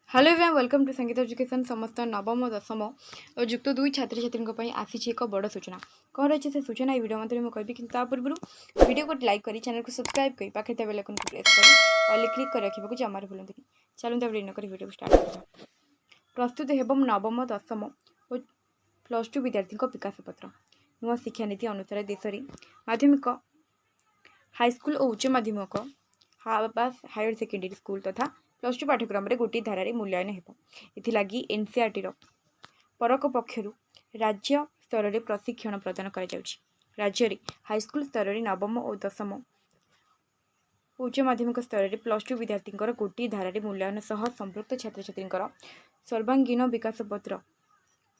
Hello everyone welcome to संगीत education समस्त नवम और दशम और युक्त दुई छात्र छात्री आसी एक बड़ सूचना कौन रही से सूचना ये वीडियो मतलब मुझे कहबी कि पूर्व वीडियो को लाइक कर चैनल को सब्सक्राइब कर पाखे बेल आइकन को प्रेस कर और क्लिक कर रखा जमार भूलते चलते वीडियो स्टार्ट कर प्रस्तुत एवं नवम दशम और +2 विद्यार्थी विकास पत्र नुआ शिक्षानीति अनुसार देश में माध्यमिक हाईस्कल और उच्च माध्यमिक हायर सेकेंडरी स्कूल तथा +2 पाठ्यक्रम गोटे धारे मूल्यांकन होगी एनसीईआरटी परक पक्षर राज्य स्तर में प्रशिक्षण प्रदान कर राज्य में हाईस्कल स्तर में नवम और दशम उच्च माध्यमिक स्तर में +2 विद्यार्थी गोटे धारे मूल्यांकन सह संपृक्त छात्र छात्री सर्वांगीन विकास पत्र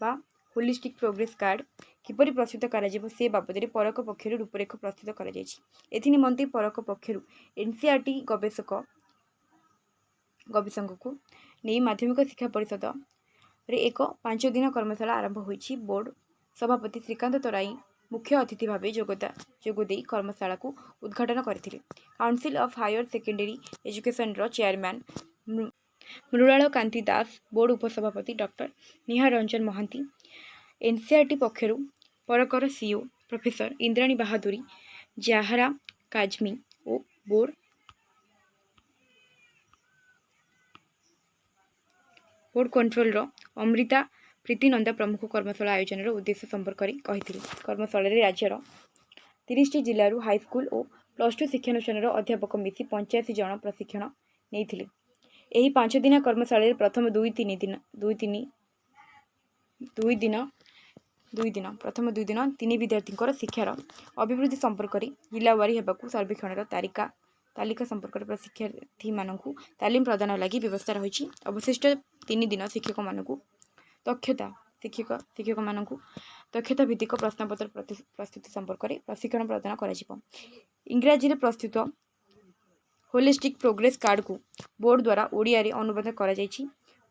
बा होलिस्टिक प्रोग्रेस कार्ड किपरि प्रस्तुत से बाबद परक पक्षर रूपरेख प्रस्तुत कर परक पक्षर एनसीईआरटी गवेषक को नहीं माध्यमिक शिक्षा परिषद रे एक 5 दिन कर्मशाला आरंभ होईछि। बोर्ड सभापति श्रीकांत तराई मुख्य अतिथि भाव जोगदे कर्मशाला को उद्घाटन करथिले। Council of higher secondary education रो चेयरमैन मृणाल कांति दास, बोर्ड उपसभापति डॉक्टर निहार रंजन महांती, एनसीईआरटी पक्षर परकर सीओ प्रोफेसर इंद्राणी बहादुरी, जहारा काजमी और बोर्ड कंट्रोल अमृता प्रीति नंदा प्रमुख कर्मशाला आयोजन उद्देश्य संपर्क में कही। कर्मशाला राज्यर 30 जिलूर हाईस्कल और +2 शिक्षानुष्ठान अध्यापक मिसी 85 जन प्रशिक्षण नहीं। यही 5 दिन कर्मशाला प्रथम दुई दिन 3 विद्यार्थी शिक्षार अभिवृद्धि संपर्क में जिलावारी होगा सर्वेक्षण तालिका संपर्क में प्रशिक्षार्थी मानू तालीम प्रदान लगी व्यवस्था रही। अवशिष्ट 3 दिन शिक्षक मानू दक्षता भित्तिक प्रश्नपत्र प्रस्तुति संपर्क में प्रशिक्षण प्रदान कर इंग्राजी प्रस्तुत होलिस्टिक प्रोग्रेस कार्ड को बोर्ड द्वारा ओडिया रे अनुवाद कर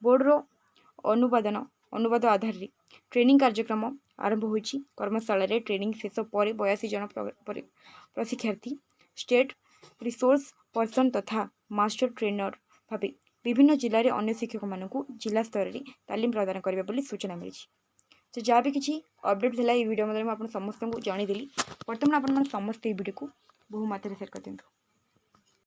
बोर्डर अनुवाद आधार रे ट्रेनिंग कार्यक्रम आरंभ होईछि। कर्मशाला ट्रेनिंग शेष पर 82 जन प्रशिक्षार्थी स्टेट रिसोर्स पर्सन तथा मास्टर ट्रेनर भाव विभिन्न जिले में अन्य शिक्षक मानू जिला स्तर में तालीम प्रदान करने सूचना मिली। तो जहाँ भी किसी अपडेट था ये वीडियो मतलब समस्त को जनईदेली। बर्तमान आप समस्त वीडियो को बहु मात्रा शेयर कर दिखाँ।